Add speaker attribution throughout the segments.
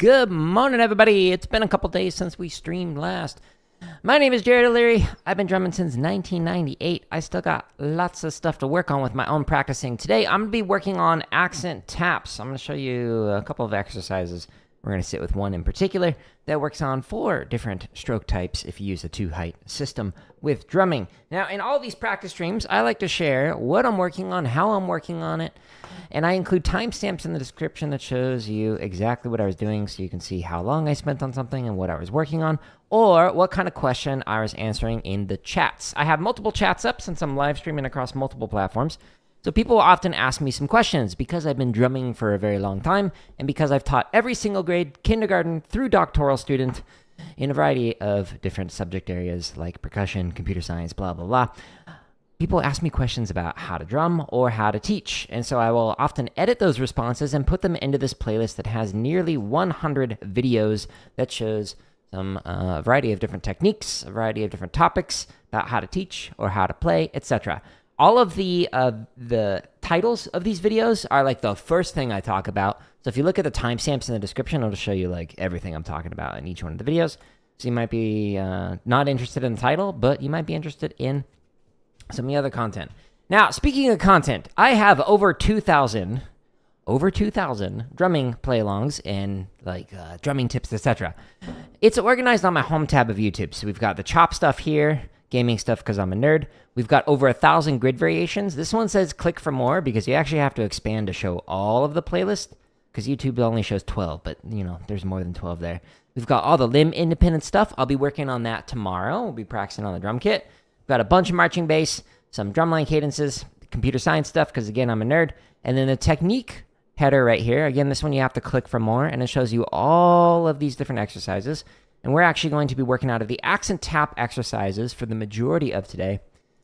Speaker 1: Good morning, everybody. It's been a couple days since we streamed last. My name is Jared O'Leary. I've been drumming since 1998. I still got lots of stuff to work on with my own practicing. Today, I'm going to be working on accent taps. I'm going to show you a couple of exercises. We're going to sit with one in particular that works on 4 different stroke types if you use a 2-height system with drumming. Now, in all these practice streams, I like to share what I'm working on, how I'm working on it, and I include timestamps in the description that shows you exactly what I was doing so you can see how long I spent on something and what I was working on, or what kind of question I was answering in the chats. I have multiple chats up since I'm live streaming across multiple platforms. So people often ask me some questions because I've been drumming for a very long time and because I've taught every single grade, kindergarten through doctoral student in a variety of different subject areas like percussion, computer science, blah, blah, blah. People ask me questions about how to drum or how to teach. And so I will often edit those responses and put them into this playlist that has nearly 100 videos that shows some variety of different techniques, a variety of different topics about how to teach or how to play, etc. All of the titles of these videos are like the first thing I talk about. So if you look at the timestamps in the description, it'll show you like everything I'm talking about in each one of the videos. So you might be not interested in the title, but you might be interested in some of the other content. Now, speaking of content, I have over 2,000 drumming play-alongs and like drumming tips, etc. It's organized on my home tab of YouTube. So we've got the chop stuff here, gaming stuff because I'm a nerd. We've got over 1,000 grid variations. This one says click for more because you actually have to expand to show all of the playlist because YouTube only shows 12, but you know, there's more than 12 there. We've got all the limb independent stuff. I'll be working on that tomorrow. We'll be practicing on the drum kit. We've got a bunch of marching bass, some drumline cadences, computer science stuff because again, I'm a nerd. And then the technique header right here. Again, this one you have to click for more and it shows you all of these different exercises. And we're actually going to be working out of the accent tap exercises for the majority of today.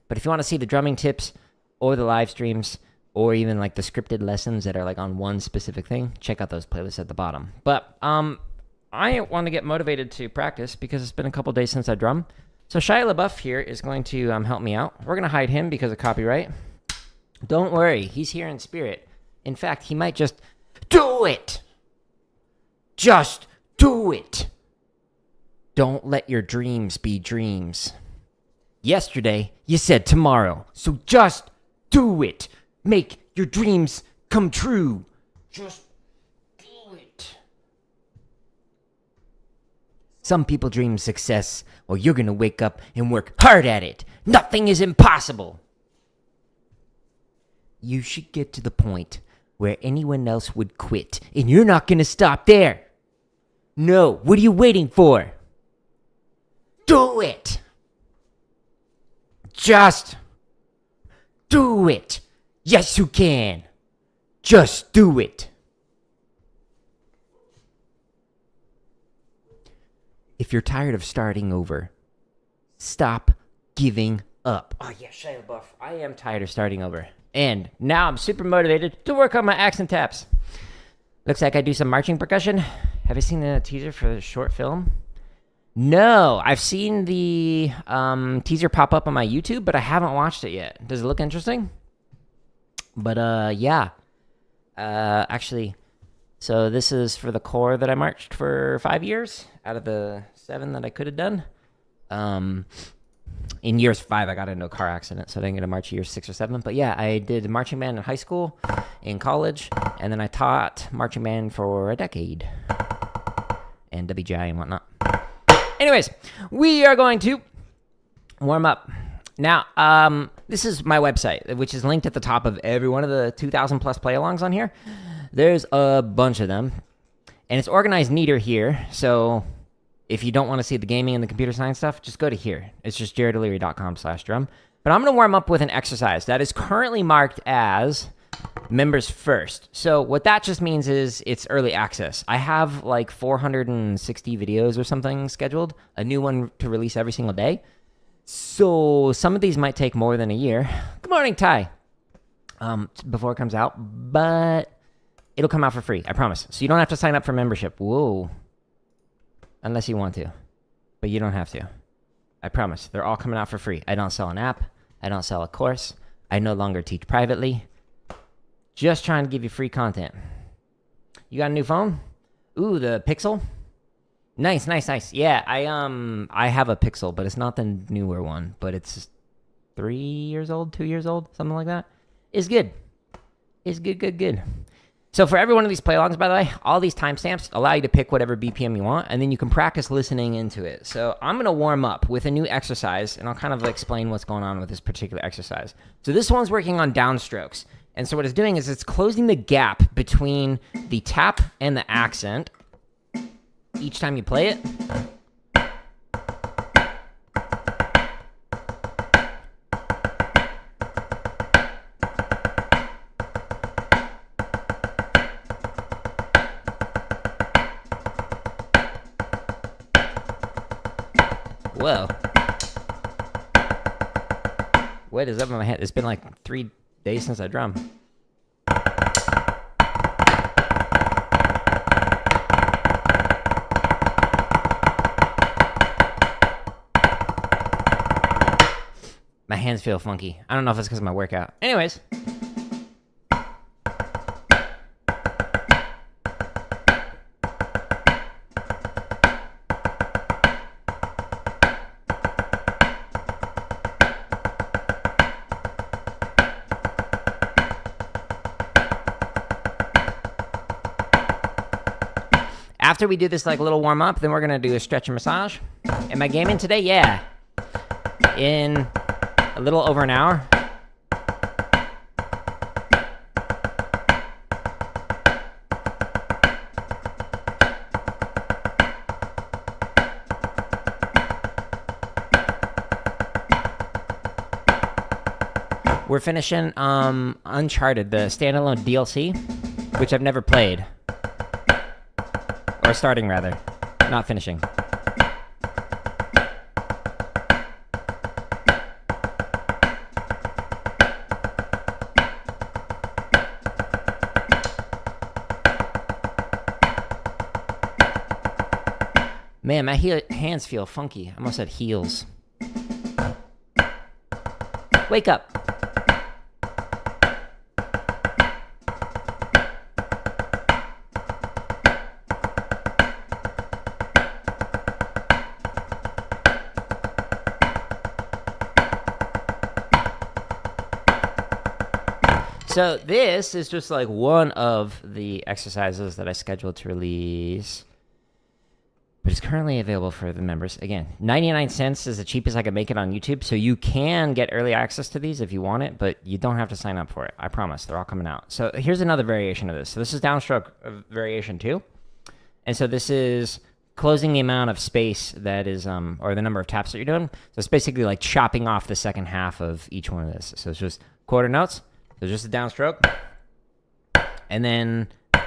Speaker 1: But if you want to see the drumming tips or the live streams or even like the scripted lessons that are like on one specific thing, check out those playlists at the bottom. But I want to get motivated to practice because it's been a couple days since I drum. So Shia LaBeouf here is going to help me out. We're going to hide him because of copyright. Don't worry, he's here in spirit. In fact, he might just do it. Just do it. Don't let your dreams be dreams. Yesterday, you said tomorrow, so just do it. Make your dreams come true. Just do it. Some people dream success, well, you're going to wake up and work hard at it. Nothing is impossible. You should get to the point where anyone else would quit, and you're not going to stop there. No, what are you waiting for? Do it. Just do it. Yes, you can. Just do it. If you're tired of starting over, stop giving up. Oh, yeah, Shia LaBeouf. I am tired of starting over. And now I'm super motivated to work on my accent taps. Looks like I do some marching percussion. Have you seen the teaser for the short film? No, I've seen the teaser pop up on my YouTube, but I haven't watched it yet. Does it look interesting? But yeah. Actually, so this is for the corps that I marched for 5 years out of the 7 that I could have done. In years 5, I got into a car accident, so I didn't get to march years 6 or 7. But yeah, I did marching band in high school, in college, and then I taught marching band for a decade. And WGI and whatnot. Anyways, we are going to warm up. Now, this is my website, which is linked at the top of every one of the 2,000 plus play-alongs on here. There's a bunch of them, and it's organized neater here. So if you don't want to see the gaming and the computer science stuff, just go to here. It's just jaredoleary.com/drum. But I'm going to warm up with an exercise that is currently marked as members first. So what that just means is it's early access. I have like 460 videos or something scheduled, a new one to release every single day. So some of these might take more than a year. Good morning, Ty. Before it comes out, but it'll come out for free, I promise. So you don't have to sign up for membership. Whoa. Unless you want to, but you don't have to. I promise. They're all coming out for free. I don't sell an app. I don't sell a course. I no longer teach privately. Just trying to give you free content. You got a new phone? Ooh, the Pixel. Nice, nice, nice. Yeah, I have a Pixel, but it's not the newer one, but it's 3 years old, 2 years old, something like that. It's good. It's good, good, good. So for every one of these play-alongs, by the way, all these timestamps allow you to pick whatever BPM you want, and then you can practice listening into it. So I'm going to warm up with a new exercise, and I'll kind of explain what's going on with this particular exercise. So this one's working on downstrokes. And so what it's doing is it's closing the gap between the tap and the accent each time you play it. Whoa. What is up in my head? It's been like 3 days since I drum. My hands feel funky. I don't know if it's because of my workout. Anyways. After we do this like little warm up, then we're gonna do a stretch and massage. Am I gaming today? Yeah. In a little over an hour. We're finishing Uncharted, the standalone DLC, which I've never played. Or starting, rather. Not finishing. Man, my hands feel funky. I almost said heels. Wake up. So this is just like one of the exercises that I scheduled to release, but it's currently available for the members. Again, 99 cents is the cheapest I could make it on YouTube, so you can get early access to these if you want it, but you don't have to sign up for it. I promise, they're all coming out. So here's another variation of this. So this is downstroke variation 2, and so this is closing the amount of space that is, or the number of taps that you're doing. So it's basically like chopping off the second half of each one of this. So it's just quarter notes. So just a downstroke, and then you're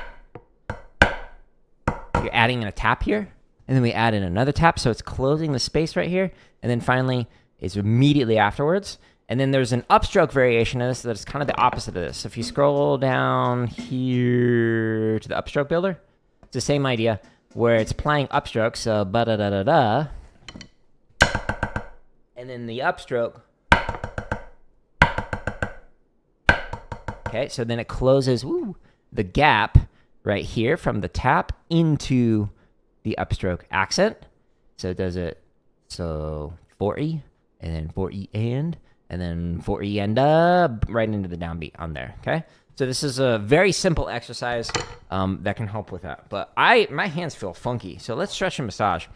Speaker 1: adding in a tap here, and then we add in another tap, so it's closing the space right here, and then finally it's immediately afterwards. And then there's an upstroke variation of this that's kind of the opposite of this. So if you scroll down here to the upstroke builder, it's the same idea, where it's applying upstroke, so ba-da-da-da-da, and then the upstroke. Okay, so then it closes the gap right here from the tap into the upstroke accent. So it does it, so 4E, and then 4E and then 4E and right into the downbeat on there, okay? So this is a very simple exercise that can help with that. But my hands feel funky, so let's stretch and massage.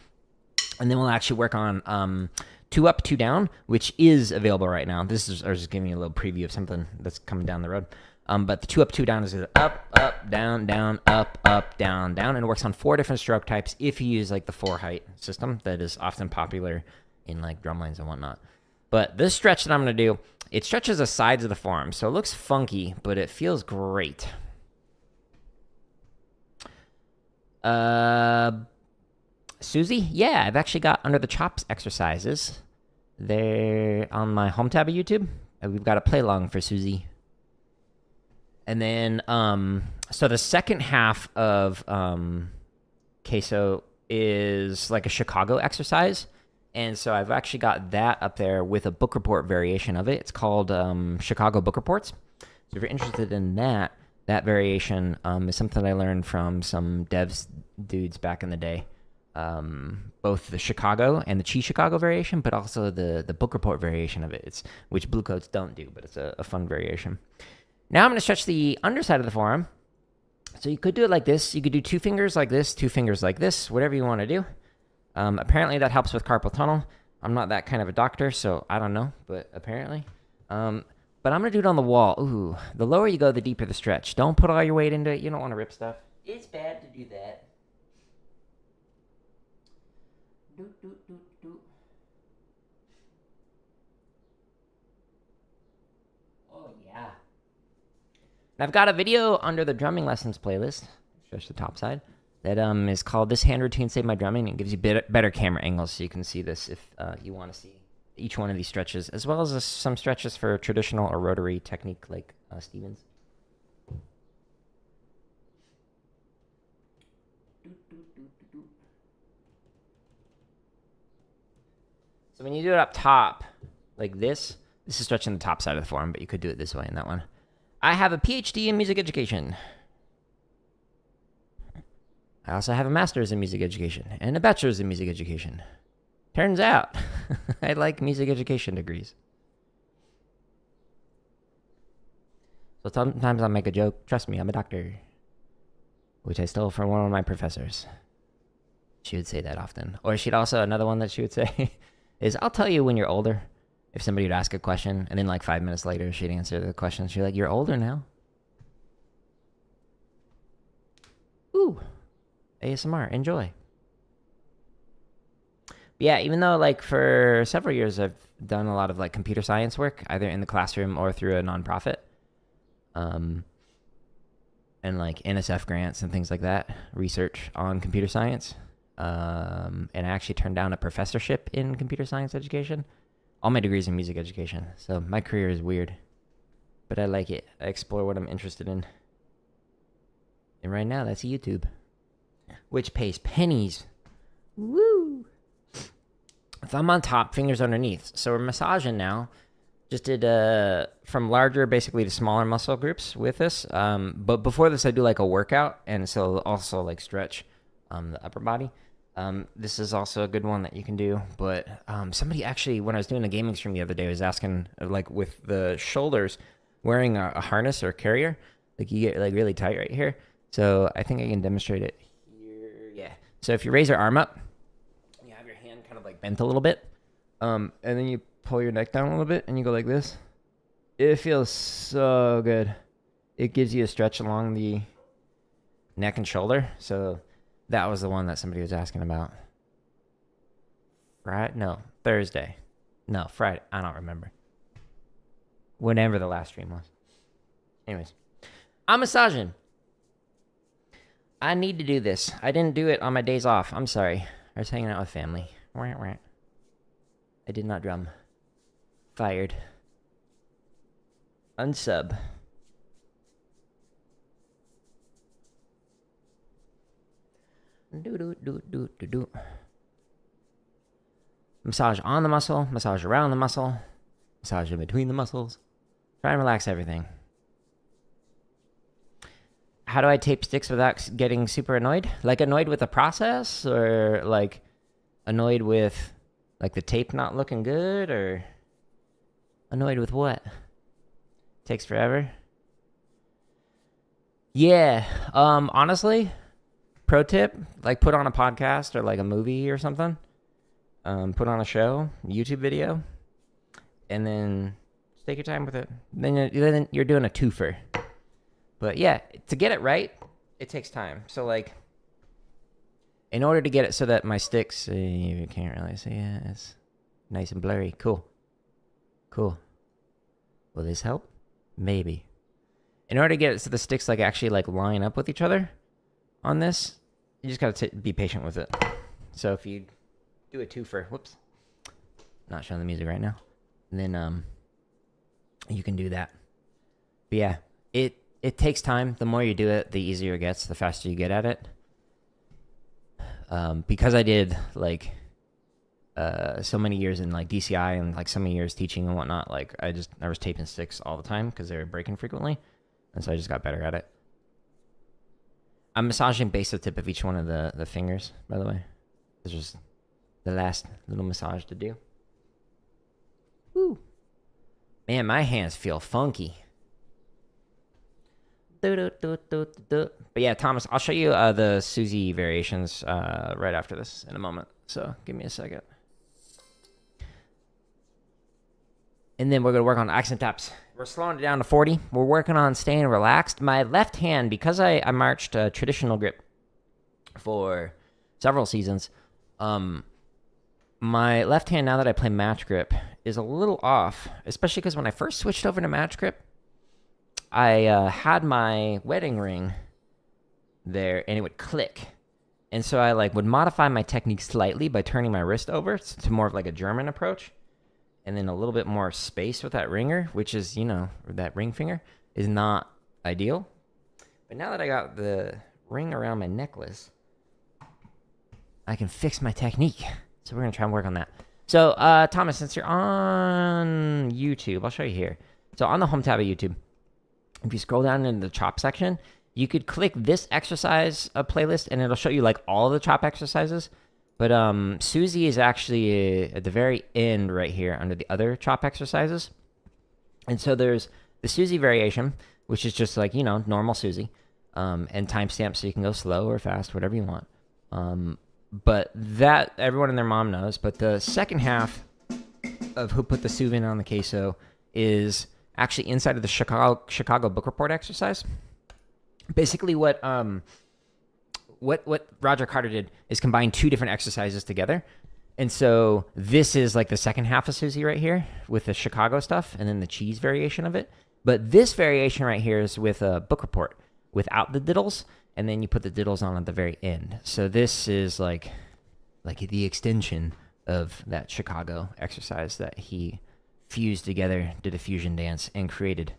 Speaker 1: And then we'll actually work on 2 up, 2 down, which is available right now. This is, I was just giving you a little preview of something that's coming down the road. But the 2 up, 2 down is up, up, down, down, up, down, down, and it works on 4 different stroke types if you use like the 4 height system that is often popular in like drum lines and whatnot. But this stretch that I'm going to do, it stretches the sides of the forearm, so it looks funky, but it feels great. Susie? Yeah, I've actually got Under the Chops exercises there on my home tab of YouTube. We've got a play along for Susie. And then, so the second half of Queso is like a Chicago exercise. And so I've actually got that up there with a book report variation of it. It's called Chicago Book Reports. So if you're interested in that, That variation is something I learned from some devs dudes back in the day. Both the Chicago and the Chi Chicago variation, but also the book report variation of it. It's which blue coats don't do, but it's a fun variation. Now I'm going to stretch the underside of the forearm. So you could do it like this. You could do 2 fingers like this, 2 fingers like this, whatever you want to do. Apparently that helps with carpal tunnel. I'm not that kind of a doctor, so I don't know, but apparently. But I'm going to do it on the wall. Ooh, the lower you go, the deeper the stretch. Don't put all your weight into it. You don't want to rip stuff. It's bad to do that. Oh, yeah. And I've got a video under the drumming lessons playlist, stretch the top side, that is called This Hand Routine Saved My Drumming. It gives you better camera angles so you can see this if you want to see each one of these stretches, as well as some stretches for traditional or rotary technique like Stevens. So when you do it up top, like this is stretching the top side of the forearm, but you could do it this way in that one. I have a PhD in music education. I also have a master's in music education and a bachelor's in music education. Turns out, I like music education degrees. So sometimes I'll make a joke. Trust me, I'm a doctor. Which I stole from one of my professors. She would say that often. Or she'd also, another one that she would say is, I'll tell you when you're older. If somebody would ask a question, and then like 5 minutes later, she'd answer the question. She'd be like, you're older now. Ooh, ASMR, enjoy. Yeah, even though like for several years I've done a lot of like computer science work, either in the classroom or through a nonprofit, and like NSF grants and things like that, research on computer science, and I actually turned down a professorship in computer science education. All my degrees in music education, so my career is weird, but I like it. I explore what I'm interested in, and right now that's YouTube, which pays pennies. Woo! Thumb on top, fingers underneath. So we're massaging now. Just did from larger basically to smaller muscle groups with this. But before this, I do like a workout, and so also like stretch the upper body. This is also a good one that you can do. But somebody actually, when I was doing a gaming stream the other day, was asking like with the shoulders, wearing a harness or a carrier, like you get like really tight right here. So I think I can demonstrate it here. Yeah. So if you raise your arm up, kind of like bent a little bit, and then you pull your neck down a little bit and you go like this. It feels so good. It gives you a stretch along the neck and shoulder. So that was the one that somebody was asking about. Thursday. No, Friday. I don't remember. Whenever the last stream was. Anyways, I'm massaging. I need to do this. I didn't do it on my days off. I'm sorry. I was hanging out with family. I did not drum. Fired. Unsub. Do. Massage on the muscle, massage around the muscle, massage in between the muscles. Try and relax everything. How do I tape sticks without getting super annoyed? Like annoyed with the process, or like annoyed with like the tape not looking good, or annoyed with what? Takes forever. Yeah. Honestly, pro tip, like put on a podcast or like a movie or something. Put on a show, YouTube video, and then just take your time with it. Then you're doing a twofer. But yeah, to get it right, it takes time. So like, in order to get it so that my sticks, you can't really see it, it's nice and blurry. Cool. Will this help? Maybe. In order to get it so the sticks like actually like line up with each other on this, you just gotta be patient with it. So if you do a twofer, whoops, not showing the music right now, and then you can do that. But yeah, it takes time. The more you do it, the easier it gets, the faster you get at it. Because I did like so many years in like DCI and like so many years teaching and whatnot, like I was taping sticks all the time because they were breaking frequently, and so I just got better at it. I'm massaging base to tip of each one of the fingers, by the way. This is just the last little massage to do. Woo. Man, my hands feel funky. But yeah, Thomas, I'll show you the Susie variations right after this in a moment. So give me a second. And then we're going to work on accent taps. We're slowing it down to 40. We're working on staying relaxed. My left hand, because I marched a traditional grip for several seasons, my left hand, now that I play match grip, is a little off, especially because when I first switched over to match grip, I had my wedding ring there, and it would click. And so I would modify my technique slightly by turning my wrist over to more of like a German approach. And then a little bit more space with that ringer, which is, that ring finger, is not ideal. But now that I got the ring around my necklace, I can fix my technique. So we're going to try and work on that. So, Thomas, since you're on YouTube, I'll show you here. So on the home tab of YouTube, if you scroll down into the chop section, you could click this exercise playlist, and it'll show you all of the chop exercises. But Susie is actually at the very end right here under the other chop exercises. And so there's the Susie variation, which is just normal Susie, and timestamp so you can go slow or fast, whatever you want. But that everyone and their mom knows. But the second half of Who Put the Suvin on the Queso is actually inside of the Chicago Book Report exercise. Basically what Roger Carter did is combine two different exercises together. And so this is the second half of Susie right here with the Chicago stuff and then the cheese variation of it. But this variation right here is with a book report without the diddles, and then you put the diddles on at the very end. So this is like the extension of that Chicago exercise that he fused together, did a fusion dance, and created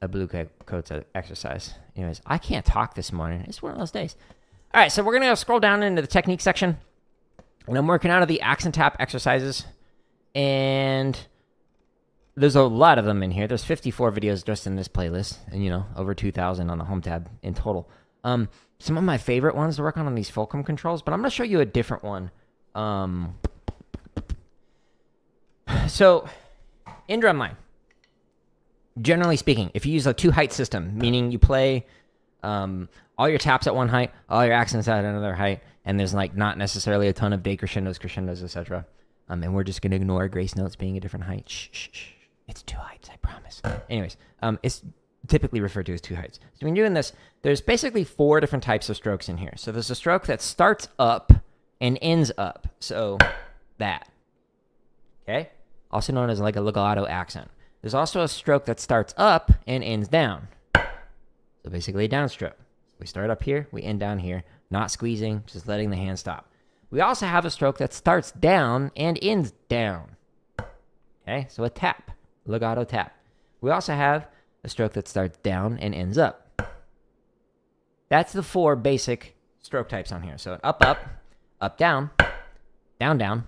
Speaker 1: a blue coats exercise. Anyways, I can't talk this morning. It's one of those days. All right, so we're going to scroll down into the technique section. And I'm working out of the accent tap exercises. And there's a lot of them in here. There's 54 videos just in this playlist. And, over 2,000 on the home tab in total. Some of my favorite ones to work on these fulcrum controls. But I'm going to show you a different one. So, in drumline, generally speaking, if you use a two-height system, meaning you play all your taps at one height, all your accents at another height, and there's not necessarily a ton of decrescendos, crescendos, etc. And we're just going to ignore grace notes being a different height. Shh. It's two heights, I promise. Anyways, it's typically referred to as two heights. So when you're doing this, there's basically 4 different types of strokes in here. So there's a stroke that starts up and ends up. So that. Okay? Also known as a legato accent. There's also a stroke that starts up and ends down. So basically a downstroke. We start up here, we end down here, not squeezing, just letting the hand stop. We also have a stroke that starts down and ends down. Okay, so a tap, legato tap. We also have a stroke that starts down and ends up. That's the 4 basic stroke types on here. So an up, down, down,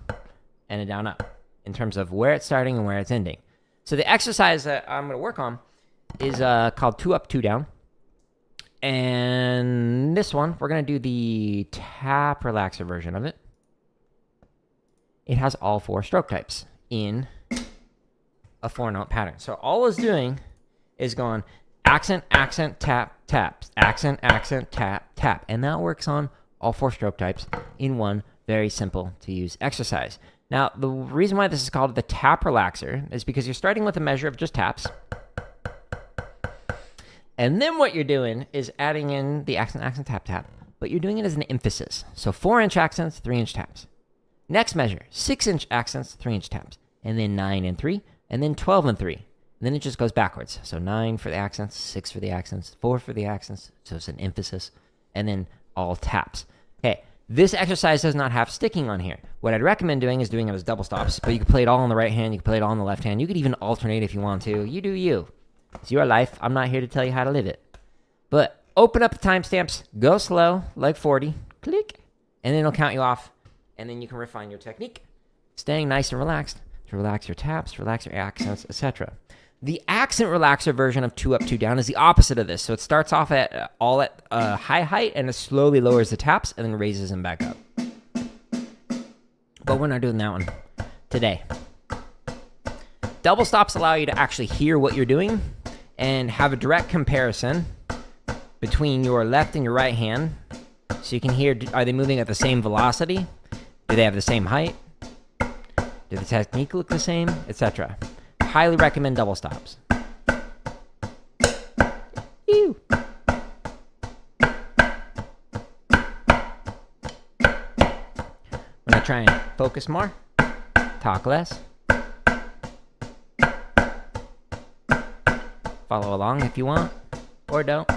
Speaker 1: and a down, up, in terms of where it's starting and where it's ending. So the exercise that I'm going to work on is called 2 up, 2 down. And this one, we're going to do the tap relaxer version of it. It has all 4 stroke types in a 4-note pattern. So all it's doing is going accent, accent, tap, tap, accent, accent, tap, tap. And that works on all 4 stroke types in one very simple to use exercise. Now, the reason why this is called the tap relaxer is because you're starting with a measure of just taps. And then what you're doing is adding in the accent, accent, tap, tap. But you're doing it as an emphasis. So 4-inch accents, 3-inch taps. Next measure, 6-inch accents, 3-inch taps. And then 9 and 3, and then 12 and 3. And then it just goes backwards. So 9 for the accents, 6 for the accents, 4 for the accents. So it's an emphasis. And then all taps. Okay. This exercise does not have sticking on here. What I'd recommend doing is doing it as double stops, but you can play it all on the right hand, you can play it all on the left hand. You could even alternate if you want to. You do you. It's your life. I'm not here to tell you how to live it. But open up the timestamps, go slow, like 40, click, and then it'll count you off, and then you can refine your technique, staying nice and relaxed to relax your taps, relax your accents, etc. The accent relaxer version of 2 Up, 2 Down is the opposite of this. So it starts off at high height and it slowly lowers the taps and then raises them back up. But we're not doing that one today. Double stops allow you to actually hear what you're doing and have a direct comparison between your left and your right hand. So you can hear, are they moving at the same velocity? Do they have the same height? Do the technique look the same? Etc. Highly recommend double stops. Ew. I'm gonna try and focus more, talk less. Follow along if you want, or don't.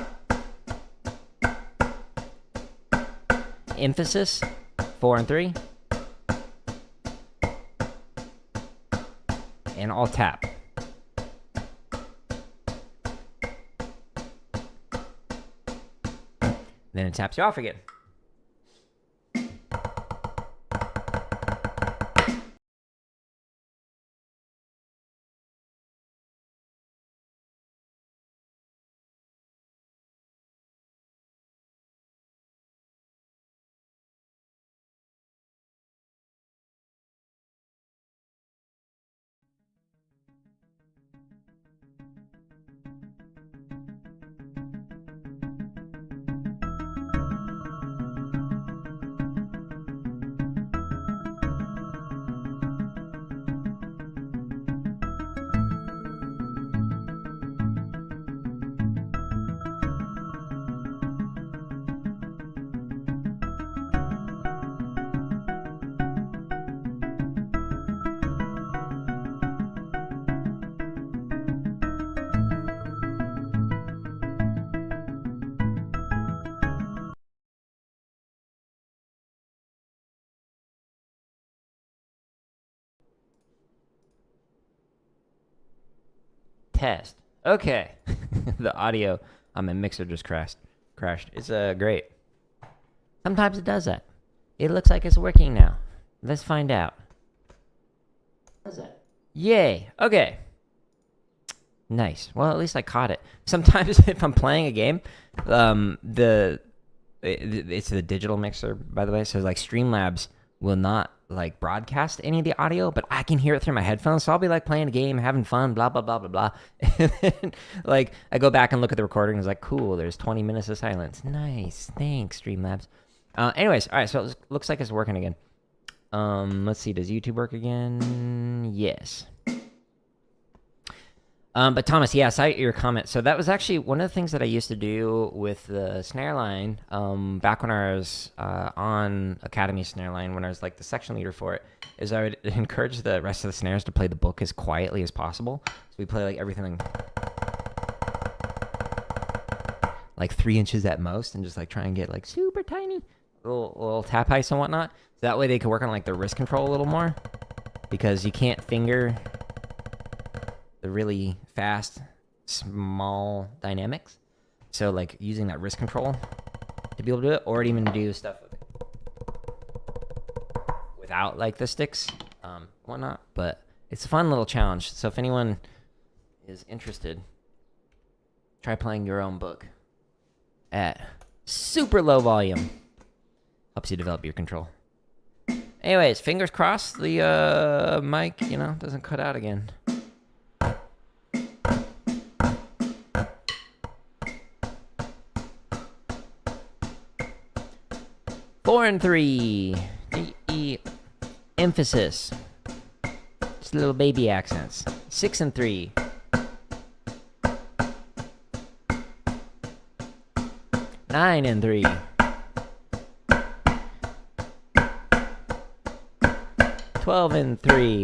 Speaker 1: Emphasis, 4 and 3. And I'll tap. Then it taps you off again. Test. Okay. The audio on my mixer just crashed. It's great. Sometimes it does that. It looks like it's working now. Let's find out. Does that? Yay. Okay. Nice. Well, at least I caught it. Sometimes if I'm playing a game, it's the digital mixer, by the way. So like Streamlabs will not like broadcast any of the audio, but I can hear it through my headphones. So I'll be like playing a game, having fun, blah, blah, blah, blah, blah. And then like I go back and look at the recording. It's like, cool, there's 20 minutes of silence. Nice. Thanks, Streamlabs. Anyways, all right, so it looks like it's working again. Let's see, does YouTube work again? Yes. But Thomas, yeah, I saw your comment. So that was actually one of the things that I used to do with the snare line back when I was on Academy Snare Line, when I was like the section leader for it, is I would encourage the rest of the snares to play the book as quietly as possible. So we play like everything like 3 inches at most and just like try and get like super tiny little tap heights and whatnot. So that way they can work on like the wrist control a little more, because you can't finger the really fast, small dynamics. So like using that wrist control to be able to do it, or even do stuff without like the sticks, whatnot. But it's a fun little challenge. So if anyone is interested, try playing your own book at super low volume. Helps you develop your control. Anyways, fingers crossed the mic, doesn't cut out again. 4 and 3, G, E, emphasis, just little baby accents. 6 and 3, 9 and 3, 12 and 3,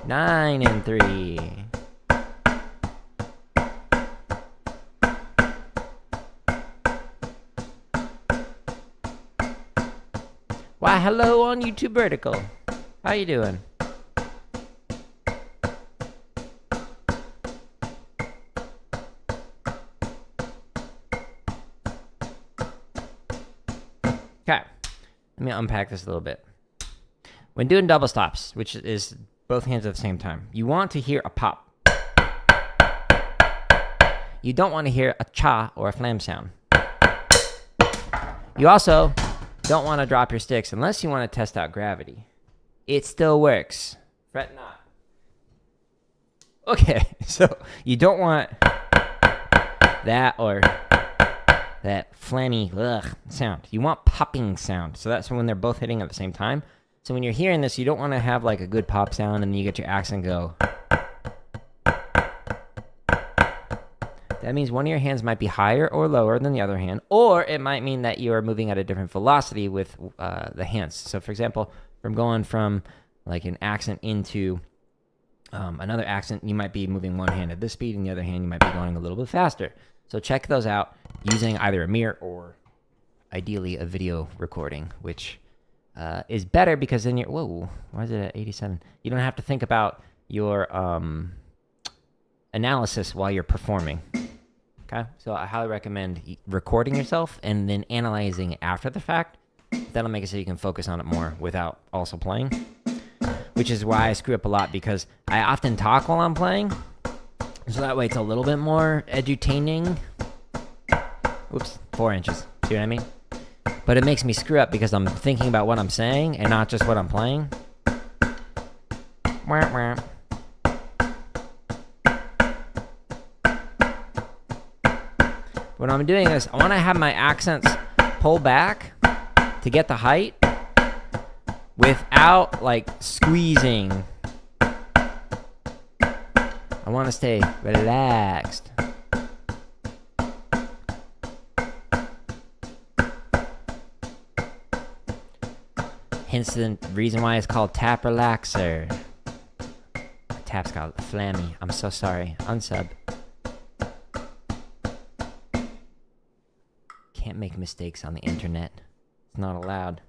Speaker 1: 9 and 3. Why, hello on YouTube Vertical. How you doing? Okay, let me unpack this a little bit. when doing double stops, which is both hands at the same time, you want to hear a pop. You don't want to hear a cha or a flam sound. You also don't want to drop your sticks unless you want to test out gravity. It still works. Fret not. Okay, so you don't want that or that flammy sound. You want popping sound. So that's when they're both hitting at the same time. So when you're hearing this, you don't want to have like a good pop sound and then you get your accent go. That means one of your hands might be higher or lower than the other hand, or it might mean that you are moving at a different velocity with the hands. So for example, from going from like an accent into another accent, you might be moving one hand at this speed and the other hand you might be going a little bit faster. So check those out using either a mirror or ideally a video recording, which is better because then you're, whoa, why is it at 87? You don't have to think about your analysis while you're performing. Okay, so I highly recommend recording yourself and then analyzing after the fact. That'll make it so you can focus on it more without also playing, which is why I screw up a lot because I often talk while I'm playing. So that way it's a little bit more edutaining. Oops, 4 inches. See what I mean? But it makes me screw up because I'm thinking about what I'm saying and not just what I'm playing. Wah, wah. When I'm doing this, I want to have my accents pull back to get the height without like squeezing. I want to stay relaxed. Hence the reason why it's called Tap Relaxer. Tap's got flammy. I'm so sorry. Unsub. Can't make mistakes on the internet. It's not allowed.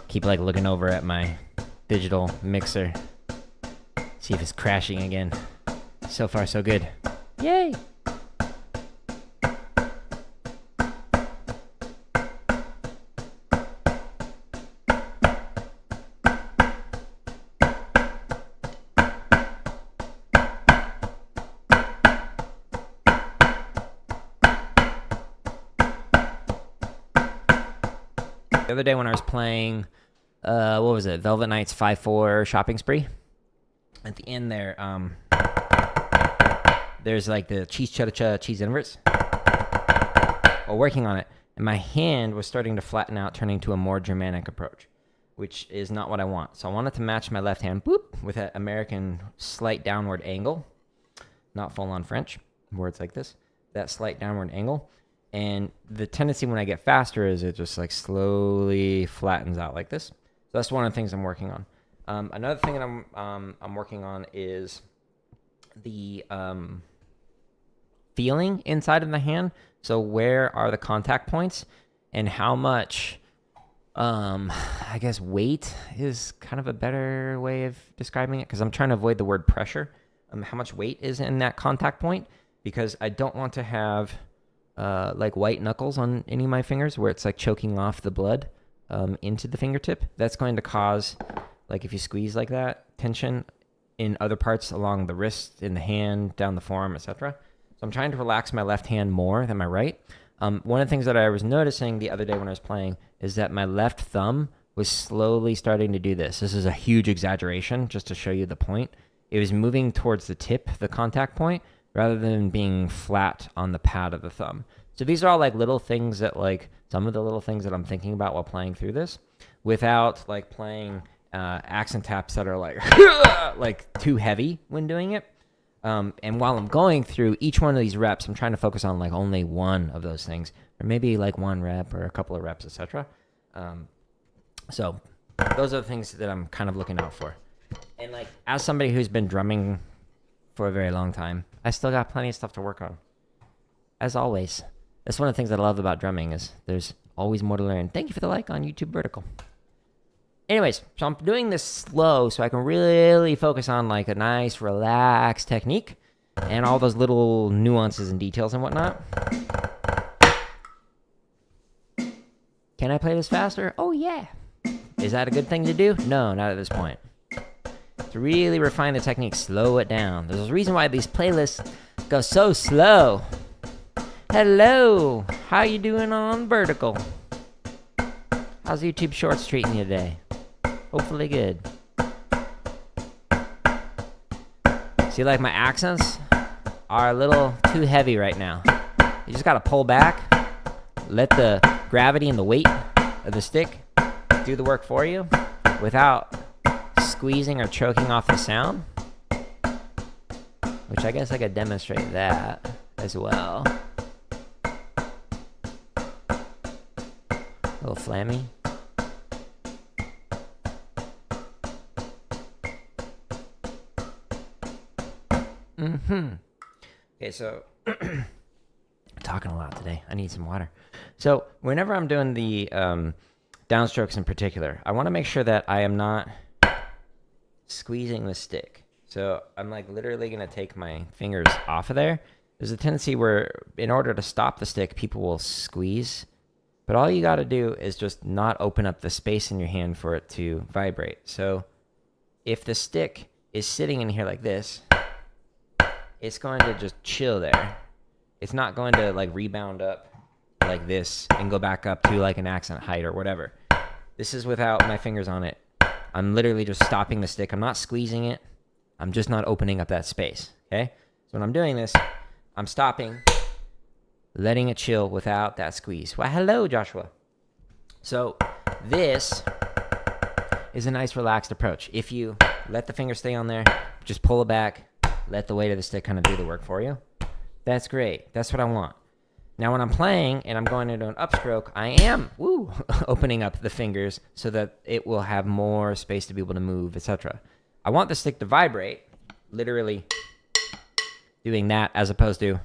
Speaker 1: Keep like looking over at my digital mixer. See if it's crashing again. So far so good. Yay! The other day when I was playing, what was it? Velvet Knight's 5/4 shopping spree. At the end there, there's like the cheese cheddar cheese inverts. While working on it, and my hand was starting to flatten out, turning to a more Germanic approach, which is not what I want. So I wanted to match my left hand, boop, with that American slight downward angle, not full-on French, words like this, that slight downward angle. And the tendency when I get faster is it just like slowly flattens out like this. So that's one of the things I'm working on. Another thing that I'm working on is the feeling inside of the hand. So where are the contact points and how much, I guess weight is kind of a better way of describing it because I'm trying to avoid the word pressure. How much weight is in that contact point because I don't want to have like white knuckles on any of my fingers where it's like choking off the blood into the fingertip. That's going to cause, like if you squeeze like that, tension in other parts along the wrist, in the hand, down the forearm, etc. So I'm trying to relax my left hand more than my right. One of the things that I was noticing the other day when I was playing is that my left thumb was slowly starting to do this. This is a huge exaggeration just to show you the point. It was moving towards the tip, the contact point, rather than being flat on the pad of the thumb. So these are all like little things that like, some of the little things that I'm thinking about while playing through this without like playing accent taps that are like, like too heavy when doing it. And while I'm going through each one of these reps, I'm trying to focus on like only one of those things, or maybe like one rep or a couple of reps, etc. So those are the things that I'm kind of looking out for. And like, as somebody who's been drumming for a very long time, I still got plenty of stuff to work on. As always. That's one of the things that I love about drumming is there's always more to learn. Thank you for the like on YouTube Vertical. Anyways, so I'm doing this slow so I can really focus on like a nice relaxed technique. and all those little nuances and details and whatnot. Can I play this faster? Oh, yeah. Is that a good thing to do? No, not at this point. To really refine the technique, slow it down. There's a reason why these playlists go so slow. Hello. How you doing on vertical? How's YouTube Shorts treating you today? Hopefully good. See, like my accents are a little too heavy right now. You just gotta pull back, let the gravity and the weight of the stick do the work for you without squeezing or choking off the sound. Which I guess I could demonstrate that as well. A little flammy. Okay, so I'm talking a lot today. I need some water. So whenever I'm doing the downstrokes in particular, I want to make sure that I am not squeezing the stick. So I'm like literally going to take my fingers off of there. There's a tendency where in order to stop the stick, people will squeeze. But all you got to do is just not open up the space in your hand for it to vibrate. So if the stick is sitting in here like this, it's going to just chill there. It's not going to like rebound up like this and go back up to like an accent height or whatever. This is without my fingers on it. I'm literally just stopping the stick. I'm not squeezing it. I'm just not opening up that space, okay? So when I'm doing this, I'm stopping, letting it chill without that squeeze. Well, hello, Joshua. So this is a nice relaxed approach. If you let the finger stay on there, just pull it back, let the weight of the stick kind of do the work for you. That's great. That's what I want. Now, when I'm playing and I'm going into an upstroke, I am opening up the fingers so that it will have more space to be able to move, etc. I want the stick to vibrate, literally doing that as opposed to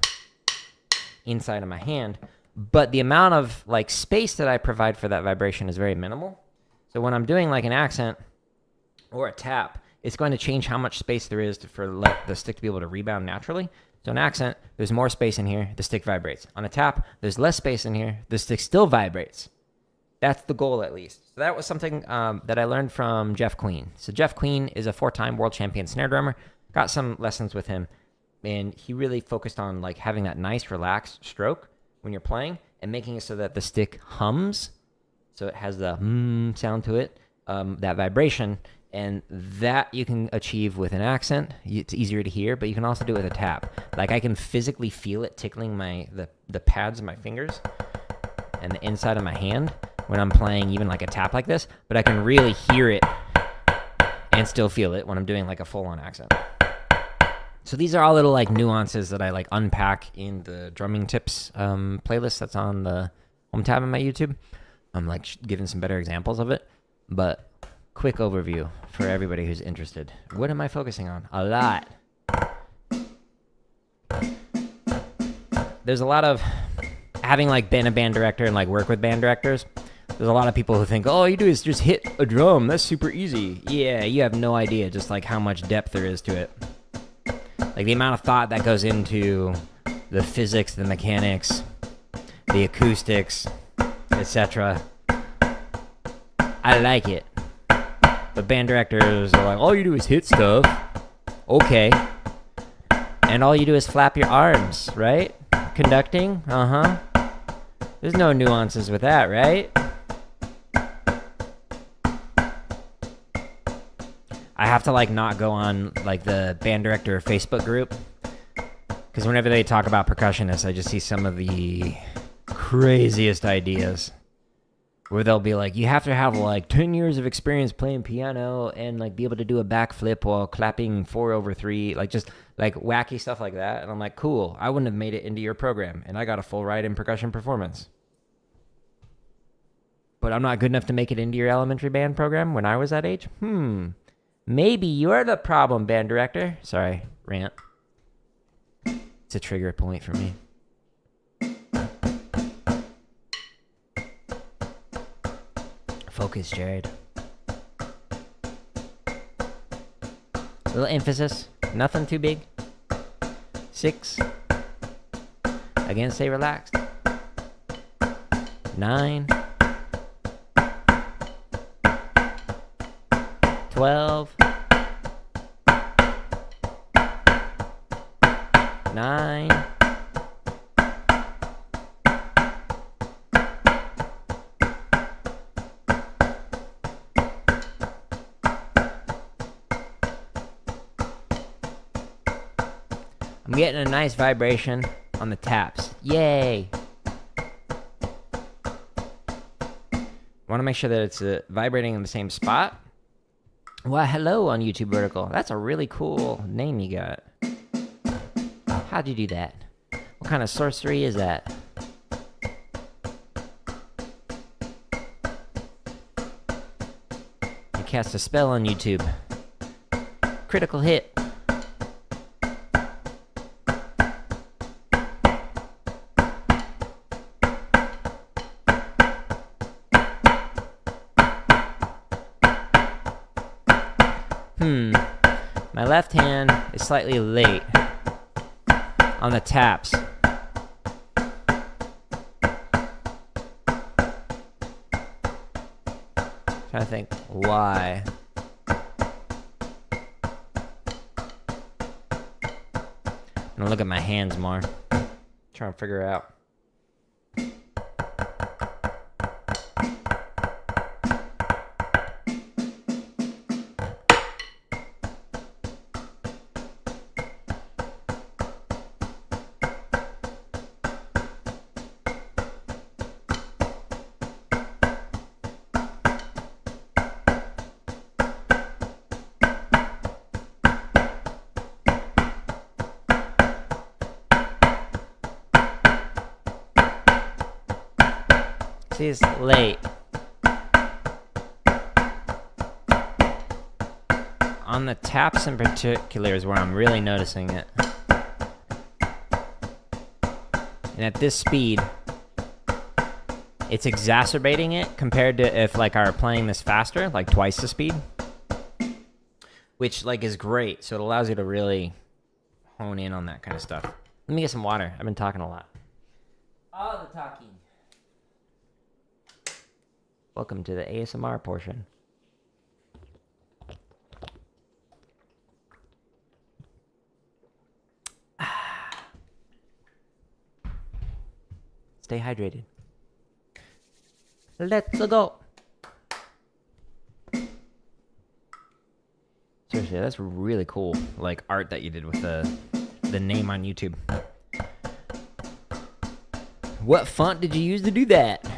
Speaker 1: inside of my hand. But the amount of like space that I provide for that vibration is very minimal. So when I'm doing like an accent or a tap, it's going to change how much space there is for the stick to be able to rebound naturally. So an accent, there's more space in here, the stick vibrates. On a tap, there's less space in here, the stick still vibrates. That's the goal, at least. So that was something that I learned from Jeff Queen. So Jeff Queen is a 4-time world champion snare drummer. Got some lessons with him, and he really focused on like having that nice relaxed stroke when you're playing and making it so that the stick hums. So it has the sound to it, that vibration. And that you can achieve with an accent. It's easier to hear, but you can also do it with a tap. Like I can physically feel it tickling the pads of my fingers and the inside of my hand when I'm playing even like a tap like this, but I can really hear it and still feel it when I'm doing like a full-on accent. So these are all little like nuances that I like unpack in the drumming tips playlist that's on the home tab on my YouTube. I'm like giving some better examples of it, but quick overview for everybody who's interested. What am I focusing on? A lot. There's a lot of having like been a band director and like work with band directors. There's a lot of people who think, all you do is just hit a drum. That's super easy. Yeah, you have no idea just like how much depth there is to it. Like the amount of thought that goes into the physics, the mechanics, the acoustics, etc. I like it. But band directors are like, all you do is hit stuff. Okay. And all you do is flap your arms, right? Conducting? Uh-huh. There's no nuances with that, right? I have to like not go on like the band director Facebook group. Because whenever they talk about percussionists, I just see some of the craziest ideas. Where they'll be like, you have to have like 10 years of experience playing piano and like be able to do a backflip while clapping 4/3, like just like wacky stuff like that. And I'm like, cool, I wouldn't have made it into your program. And I got a full ride in percussion performance. But I'm not good enough to make it into your elementary band program when I was that age? Maybe you're the problem, band director. Sorry, rant. It's a trigger point for me. Focus, Jared. A little emphasis. Nothing too big. 6. Again, stay relaxed. 9. 12. 9. I'm getting a nice vibration on the taps. Yay! Want to make sure that it's vibrating in the same spot. Well, hello on YouTube Vertical. That's a really cool name you got. How'd you do that? What kind of sorcery is that? You cast a spell on YouTube. Critical hit. My left hand is slightly late on the taps. Trying to think why. I'm gonna look at my hands more. Trying to figure out. See, it's late. On the taps in particular is where I'm really noticing it. And at this speed, it's exacerbating it compared to if like I were playing this faster, like twice the speed. Which like is great. So it allows you to really hone in on that kind of stuff. Let me get some water. I've been talking a lot. All the talking. Welcome to the ASMR portion. Stay hydrated. Let's go. Seriously, that's really cool. Like art that you did with the name on YouTube. What font did you use to do that?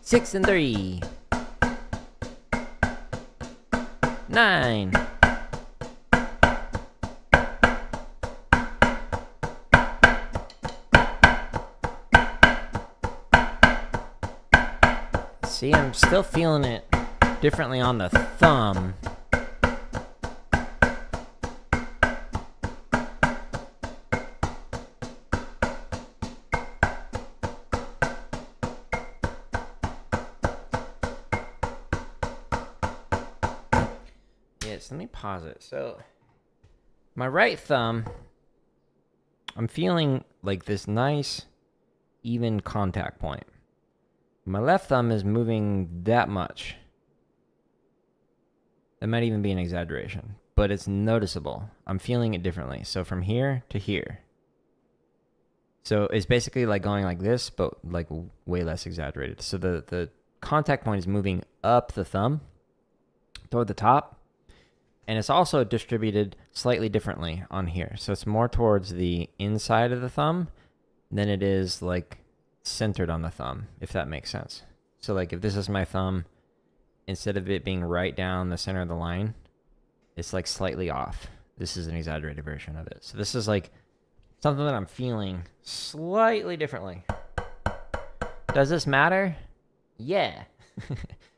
Speaker 1: Six and 3. 9. See, I'm still feeling it differently on the thumb. Let me pause it. So, my right thumb, I'm feeling like this nice, even contact point. My left thumb is moving that much. That might even be an exaggeration, but it's noticeable. I'm feeling it differently. So from here to here. So it's basically like going like this, but like way less exaggerated. So the contact point is moving up the thumb toward the top. And it's also distributed slightly differently on here. So it's more towards the inside of the thumb than it is like centered on the thumb, if that makes sense. So like if this is my thumb, instead of it being right down the center of the line, it's like slightly off. This is an exaggerated version of it. So this is like something that I'm feeling slightly differently. Does this matter? Yeah.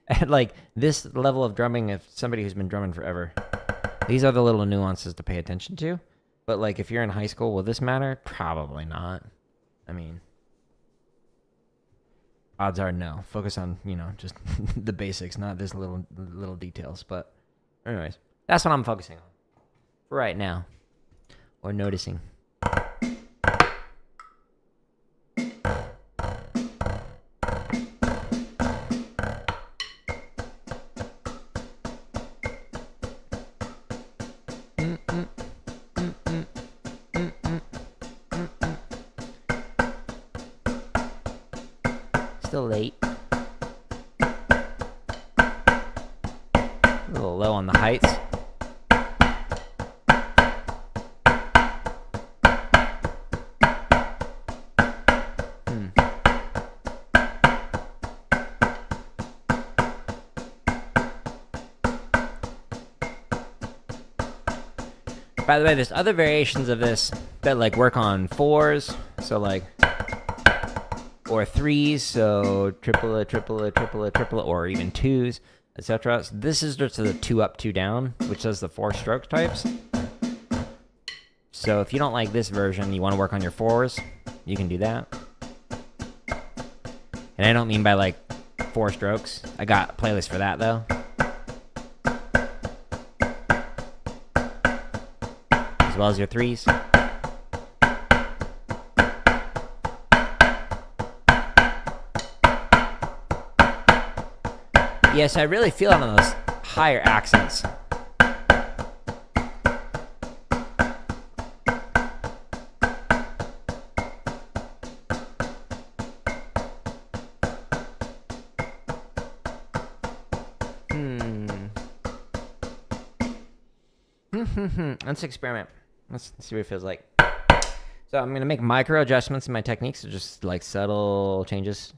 Speaker 1: At like this level of drumming, if somebody who's been drumming forever, these are the little nuances to pay attention to. But like if you're in high school, will this matter? Probably not. I mean, odds are no. Focus on, you know, just the basics, not this little details. But Anyways, that's what I'm focusing on for right now, or noticing. Still late. A little low on the heights. By the way, there's other variations of this that like work on 4s, so like, or 3s, so triplet, triplet, triplet, triplet, or even 2s, etc. So this is just the 2 up, 2 down, which does the 4 stroke types. So if you don't like this version, you want to work on your 4s, you can do that. And I don't mean by like 4 strokes. I got a playlist for that though. As well as your 3s. Yes, I really feel it on those higher accents. Let's experiment. Let's see what it feels like. So I'm gonna make micro adjustments in my techniques, so just like subtle changes.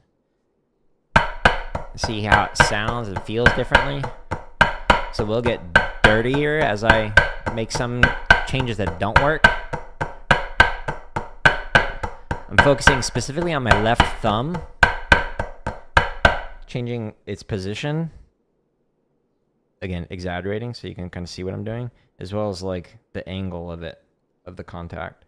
Speaker 1: See how it sounds and feels differently. So we'll get dirtier as I make some changes that don't work. I'm focusing specifically on my left thumb, changing its position. Again, exaggerating so you can kind of see what I'm doing, as well as like the angle of it, of the contact.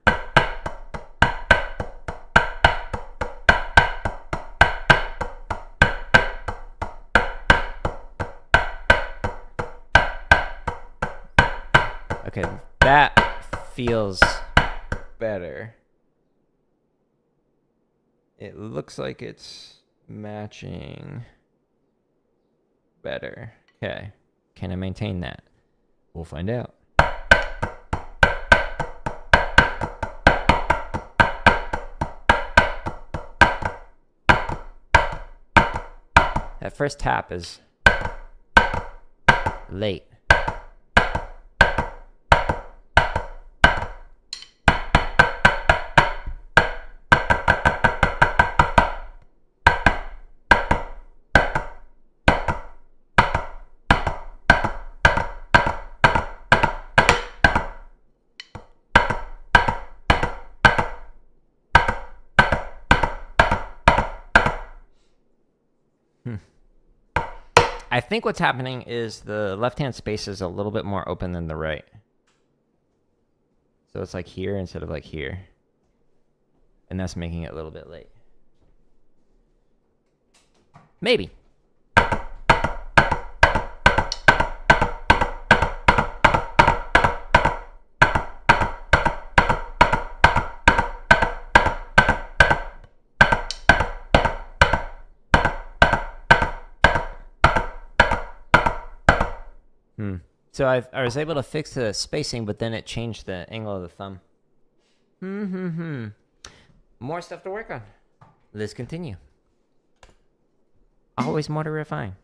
Speaker 1: Okay, that feels better. It looks like it's matching better. Okay, can I maintain that? We'll find out. That first tap is late. I think what's happening is the left-hand space is a little bit more open than the right. So it's like here instead of like here. And that's making it a little bit late. Maybe. So I was able to fix the spacing, but then it changed the angle of the thumb. More stuff to work on. Let's continue. Always more to refine.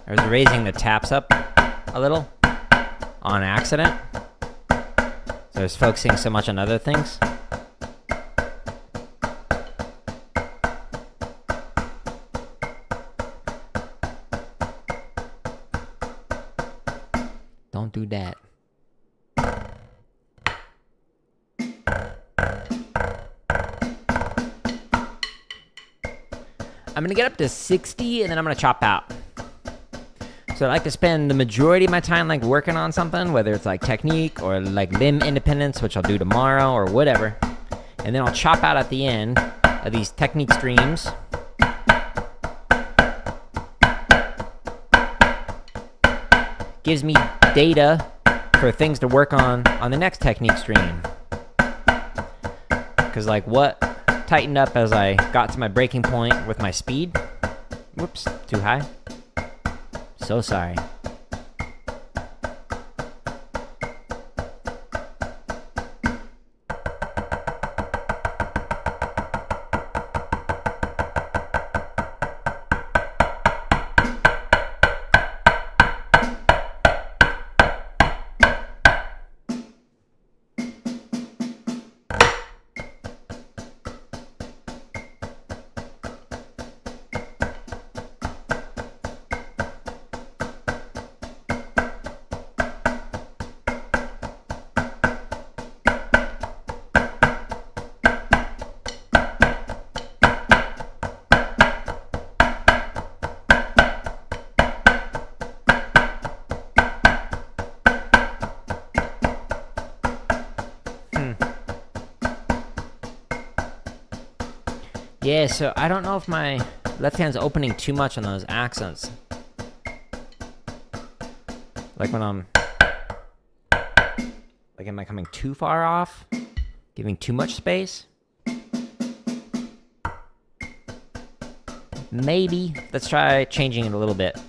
Speaker 1: I was raising the taps up a little on accident. So I was focusing so much on other things. Don't do that. I'm gonna get up to 60 and then I'm gonna chop out. So I like to spend the majority of my time like working on something, whether it's like technique or like limb independence, which I'll do tomorrow or whatever. And then I'll chop out at the end of these technique streams. Gives me data for things to work on the next technique stream. Because like what tightened up as I got to my breaking point with my speed. Whoops, too high. So sorry. Yeah, so I don't know if my left hand's opening too much on those accents. Like when I'm... Like, am I coming too far off? Giving too much space? Maybe. Let's try changing it a little bit.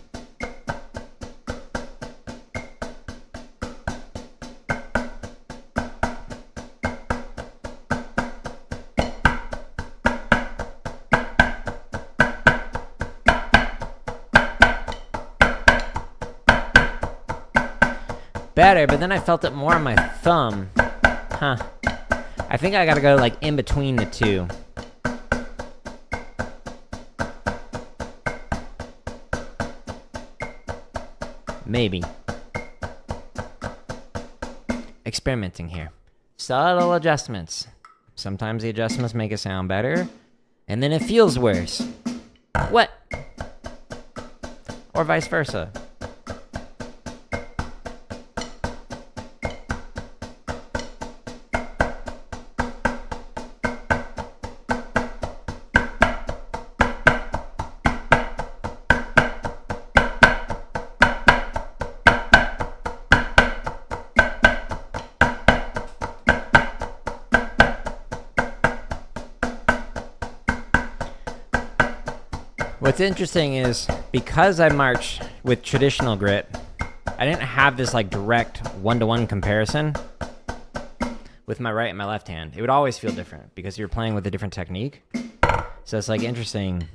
Speaker 1: Better, but then I felt it more on my thumb. Huh. I think I gotta go like in between the two. Maybe. Experimenting here. Subtle adjustments. Sometimes the adjustments make it sound better, and then it feels worse. What? Or vice versa. What's interesting is because I march with traditional grit, I didn't have this like direct one-to-one comparison with my right and my left hand. It would always feel different because you're playing with a different technique. So it's like interesting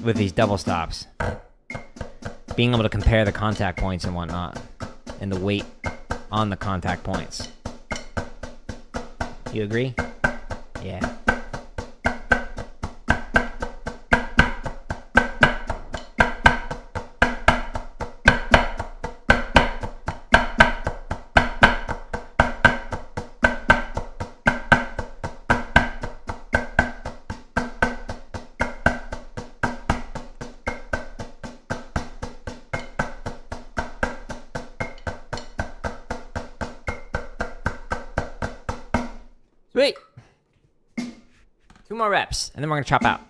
Speaker 1: with these double stops, being able to compare the contact points and whatnot and the weight on the contact points. You agree? Yeah. Sweet. 2 more reps, and then we're gonna chop out.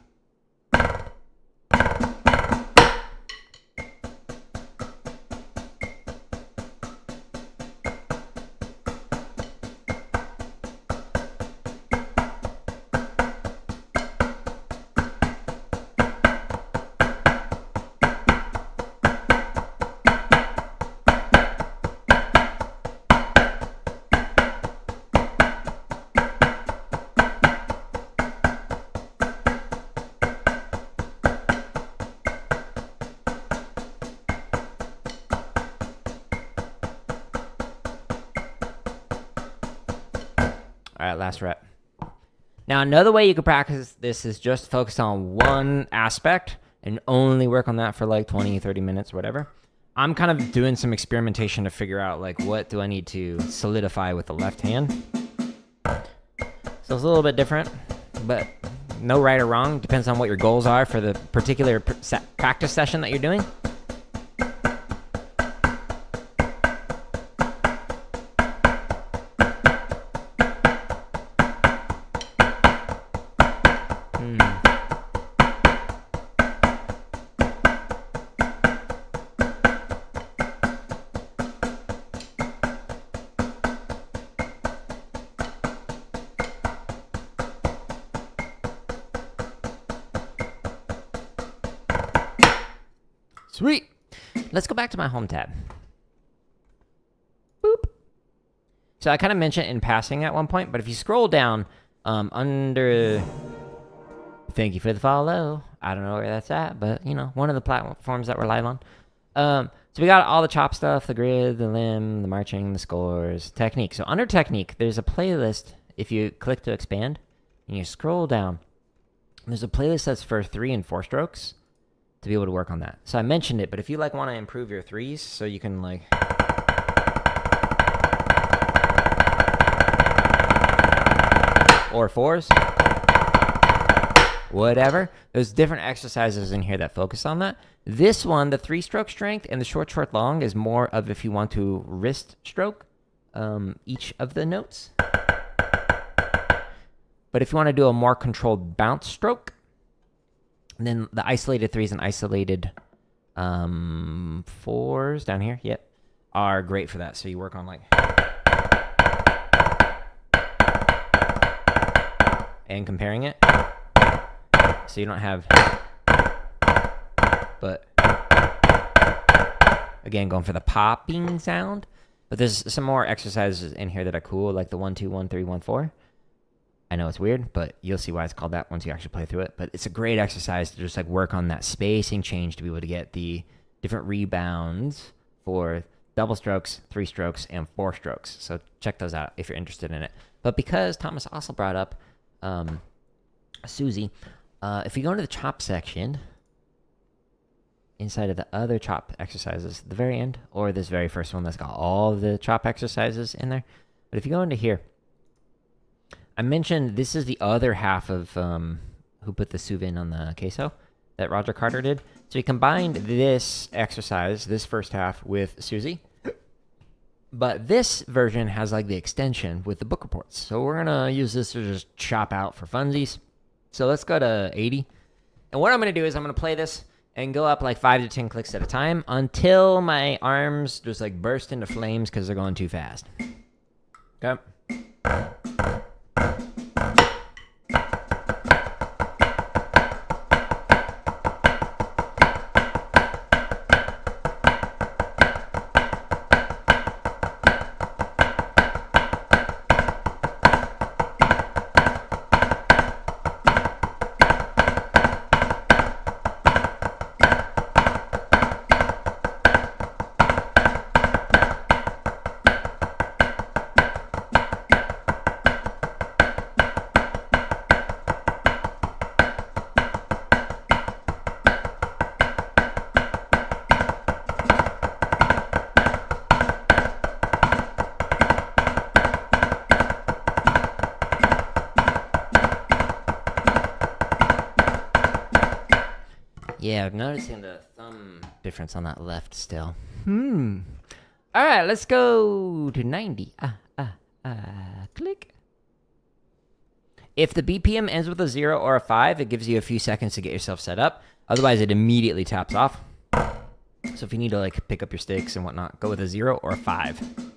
Speaker 1: All right, last rep. Now, another way you can practice this is just focus on one aspect and only work on that for like 20, 30 minutes, whatever. I'm kind of doing some experimentation to figure out like what do I need to solidify with the left hand. So it's a little bit different, but no right or wrong. Depends on what your goals are for the particular practice session that you're doing. Sweet. Let's go back to my home tab. Boop. So I kind of mentioned in passing at one point, but if you scroll down under... Thank you for the follow. I don't know where that's at, but, you know, one of the platforms that we're live on. So we got all the chop stuff, the grid, the limb, the marching, the scores, technique. So under technique, there's a playlist. If you click to expand and you scroll down, there's a playlist that's for 3 and 4 strokes to be able to work on that. So I mentioned it, but if you like want to improve your 3s so you can like or 4s, whatever, there's different exercises in here that focus on that. This one, the 3-stroke strength and the short long, is more of if you want to wrist stroke each of the notes. But if you want to do a more controlled bounce stroke, then the isolated 3s and isolated 4s down here, yep, are great for that. So you work on like... and comparing it. So you don't have... but... again, going for the popping sound. But there's some more exercises in here that are cool, like the 1, 2, 1, 3, 1, 4. I know it's weird, but you'll see why it's called that once you actually play through it. But it's a great exercise to just like work on that spacing change to be able to get the different rebounds for double strokes, 3 strokes, and 4 strokes. So check those out if you're interested in it. But because Thomas also brought up Susie, if you go into the chop section, inside of the other chop exercises, the very end, or this very first one that's got all the chop exercises in there. But if you go into here, I mentioned this is the other half of who put the sous-vide on the queso that Roger Carter did. So he combined this exercise, this first half, with Susie. But this version has like the extension with the book reports. So we're going to use this to just chop out for funsies. So let's go to 80. And what I'm going to do is I'm going to play this and go up like 5 to 10 clicks at a time until my arms just like burst into flames because they're going too fast. Okay. Yeah, I'm noticing the thumb difference on that left still. All right, let's go to 90. Click. If the BPM ends with a 0 or a 5, it gives you a few seconds to get yourself set up. Otherwise, it immediately taps off. So if you need to like pick up your sticks and whatnot, go with a 0 or a 5.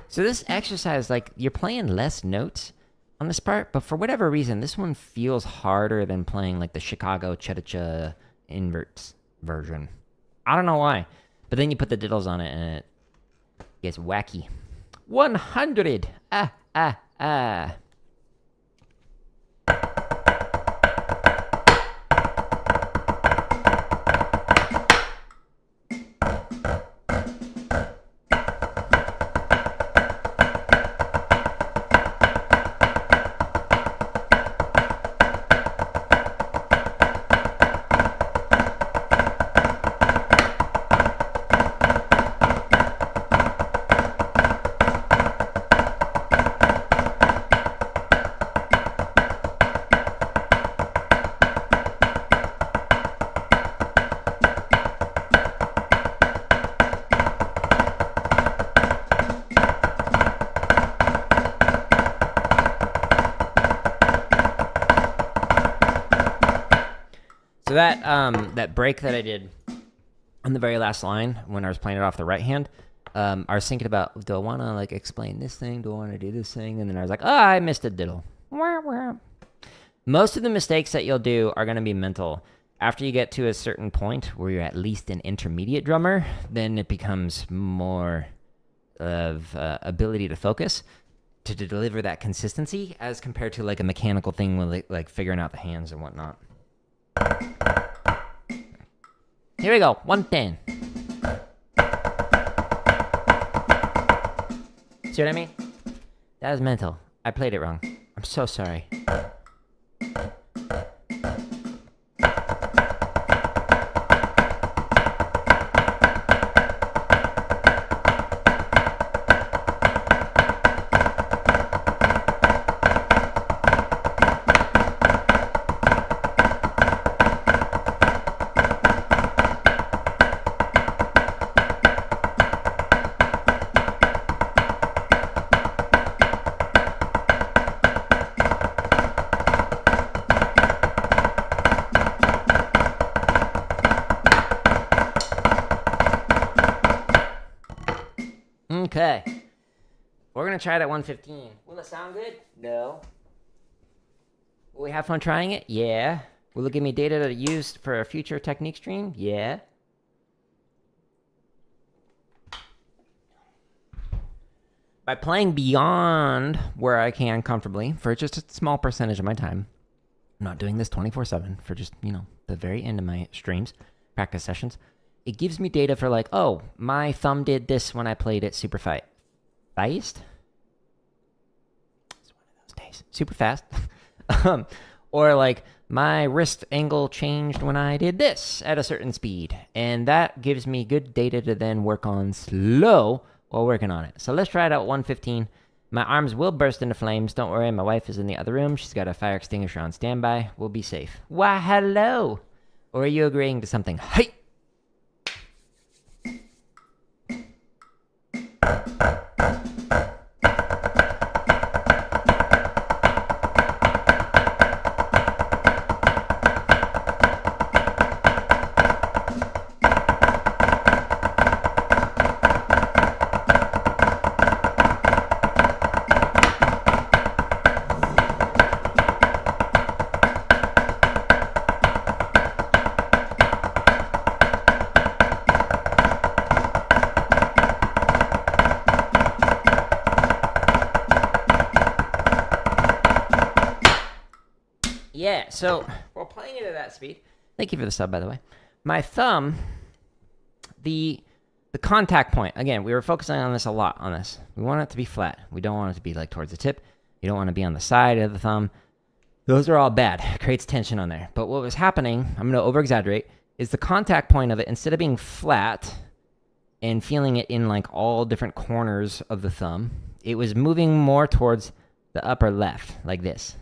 Speaker 1: So this exercise, like, you're playing less notes, on this part, but for whatever reason, this one feels harder than playing like the Chicago Cha-Cha-Cha inverts version. I don't know why, but then you put the diddles on it and it gets wacky. 100! Ah, ah, ah. So that break that I did on the very last line when I was playing it off the right hand, I was thinking about, do I want to like explain this thing? Do I want to do this thing? And then I was like, oh, I missed a diddle. Most of the mistakes that you'll do are going to be mental. After you get to a certain point where you're at least an intermediate drummer, then it becomes more of ability to focus to deliver that consistency as compared to like a mechanical thing with like figuring out the hands and whatnot. Here we go, 110. See what I mean? That was mental. I played it wrong. I'm so sorry. Okay. We're going to try it at 115. Will it sound good? No. Will we have fun trying it? Yeah. Will it give me data to use for a future technique stream? Yeah. By playing beyond where I can comfortably for just a small percentage of my time, I'm not doing this 24/7 for just, the very end of my streams, practice sessions. It gives me data for like, oh, my thumb did this when I played it super fast. It's one of those days. Super fast. Or like, my wrist angle changed when I did this at a certain speed. And that gives me good data to then work on slow while working on it. So let's try it out at 115. My arms will burst into flames. Don't worry, my wife is in the other room. She's got a fire extinguisher on standby. We'll be safe. Why, hello. Or are you agreeing to something? Hey! Yeah, so we're playing it at that speed. Thank you for the sub, by the way. My thumb, the contact point, again, we were focusing on this a lot on this. We want it to be flat. We don't want it to be like towards the tip. You don't want to be on the side of the thumb. Those are all bad. It creates tension on there. But what was happening, I'm going to over-exaggerate, is the contact point of it, instead of being flat and feeling it in like all different corners of the thumb, it was moving more towards the upper left, like this.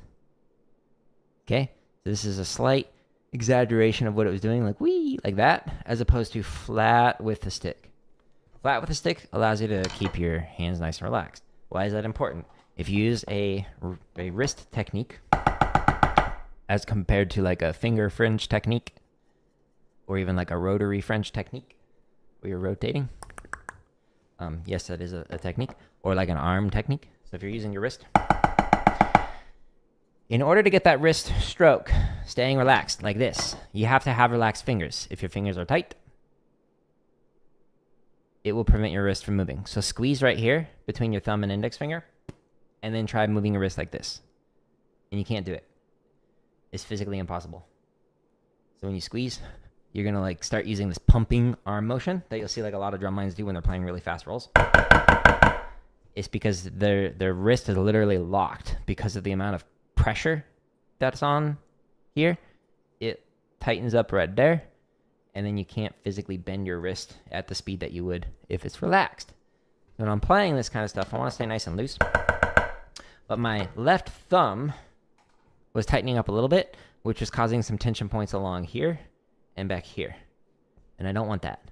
Speaker 1: Okay, so this is a slight exaggeration of what it was doing, like wee, like that, as opposed to flat with the stick. Flat with the stick allows you to keep your hands nice and relaxed. Why is that important? If you use a wrist technique, as compared to like a finger French technique, or even like a rotary French technique, where you're rotating, yes, that is a technique, or like an arm technique. So if you're using your wrist, In order to get that wrist stroke staying relaxed like this, you have to have relaxed fingers. If your fingers are tight, it will prevent your wrist from moving. So squeeze right here between your thumb and index finger, and then try moving your wrist like this. And you can't do it. It's physically impossible. So when you squeeze, you're gonna like start using this pumping arm motion that you'll see like a lot of drum lines do when they're playing really fast rolls. It's because their wrist is literally locked because of the amount of pressure that's on here. It tightens up right there, and then you can't physically bend your wrist at the speed that you would if it's relaxed. When I'm playing this kind of stuff, I want to stay nice and loose, but my left thumb was tightening up a little bit, which was causing some tension points along here and back here, and I don't want that.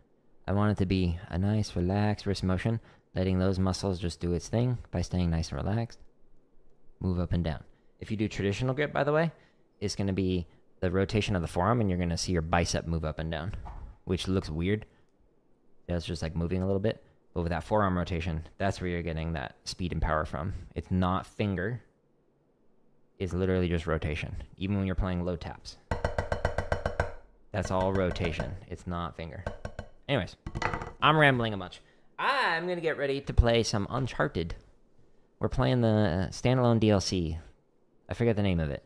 Speaker 1: I want it to be a nice relaxed wrist motion, letting those muscles just do its thing by staying nice and relaxed. Move up and down. If you do traditional grip, by the way, it's going to be the rotation of the forearm, and you're going to see your bicep move up and down, which looks weird. It's just like moving a little bit. But with that forearm rotation, that's where you're getting that speed and power from. It's not finger. It's literally just rotation, even when you're playing low taps. That's all rotation. It's not finger. Anyways, I'm rambling a bunch. I'm going to get ready to play some Uncharted. We're playing the standalone DLC. I forget the name of it.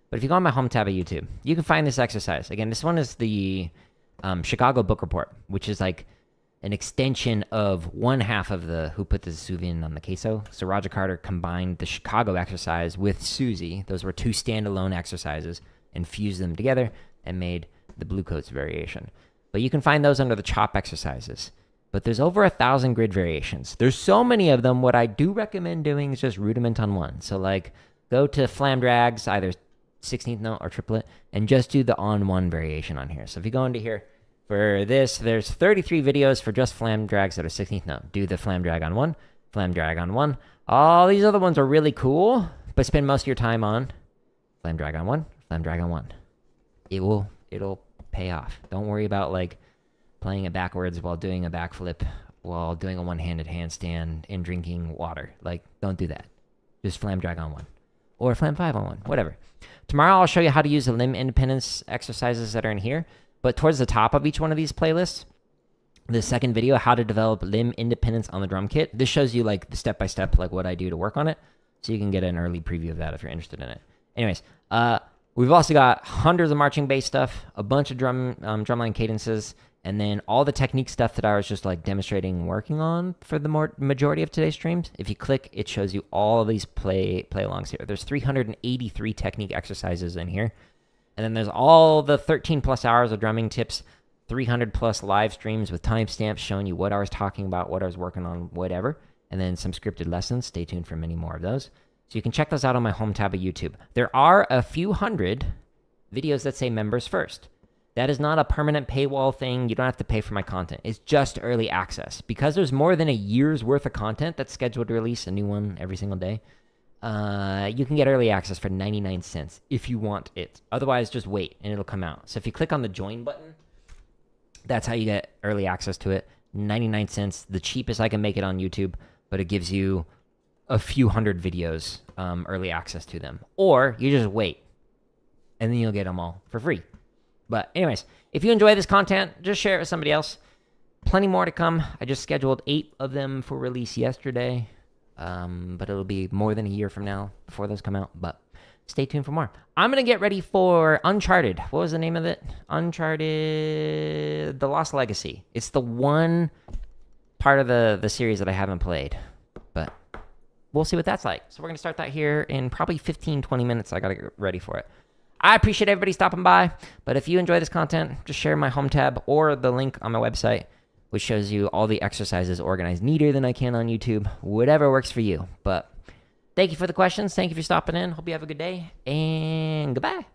Speaker 1: But if you go on my home tab of YouTube, you can find this exercise. Again, this one is the Chicago Book Report, which is like an extension of one half of the Who Put the Sous Vide on the Queso. So Roger Carter combined the Chicago exercise with Susie. Those were two standalone exercises and fused them together and made the Blue Coats variation. But you can find those under the chop exercises. But there's over 1,000 grid variations. There's so many of them. What I do recommend doing is just rudiment on one. So like go to flam drags, either 16th note or triplet, and just do the on one variation on here. So if you go into here for this, there's 33 videos for just flam drags that are 16th note. Do the flam drag on one, flam drag on one. All these other ones are really cool, but spend most of your time on flam drag on one, flam drag on one. It'll pay off. Don't worry about like playing it backwards while doing a backflip, while doing a one-handed handstand and drinking water. Like, don't do that. Just flam drag on one. Or flam 5 on one. Whatever. Tomorrow I'll show you how to use the limb independence exercises that are in here. But towards the top of each one of these playlists, the second video, how to develop limb independence on the drum kit. This shows you like the step-by-step, like what I do to work on it. So you can get an early preview of that if you're interested in it. Anyways, we've also got hundreds of marching bass stuff, a bunch of drumline cadences, and then all the technique stuff that I was just like demonstrating and working on for the majority of today's streams. If you click, it shows you all of these play-alongs here. There's 383 technique exercises in here. And then there's all the 13 plus hours of drumming tips, 300 plus live streams with timestamps showing you what I was talking about, what I was working on, whatever. And then some scripted lessons. Stay tuned for many more of those. So you can check those out on my home tab of YouTube. There are a few hundred videos that say members first. That is not a permanent paywall thing. You don't have to pay for my content. It's just early access. Because there's more than a year's worth of content that's scheduled to release a new one every single day, you can get early access for 99 cents if you want it. Otherwise, just wait and it'll come out. So if you click on the join button, that's how you get early access to it. 99 cents, the cheapest I can make it on YouTube, but it gives you a few hundred videos, early access to them. Or you just wait and then you'll get them all for free. But anyways, if you enjoy this content, just share it with somebody else. Plenty more to come. I just scheduled 8 of them for release yesterday. But it'll be more than a year from now before those come out. But stay tuned for more. I'm going to get ready for Uncharted. What was the name of it? Uncharted The Lost Legacy. It's the one part of the series that I haven't played. But we'll see what that's like. So we're going to start that here in probably 15, 20 minutes. I got to get ready for it. I appreciate everybody stopping by, but if you enjoy this content, just share my home tab or the link on my website, which shows you all the exercises organized neater than I can on YouTube. Whatever works for you. But thank you for the questions. Thank you for stopping in. Hope you have a good day, and goodbye.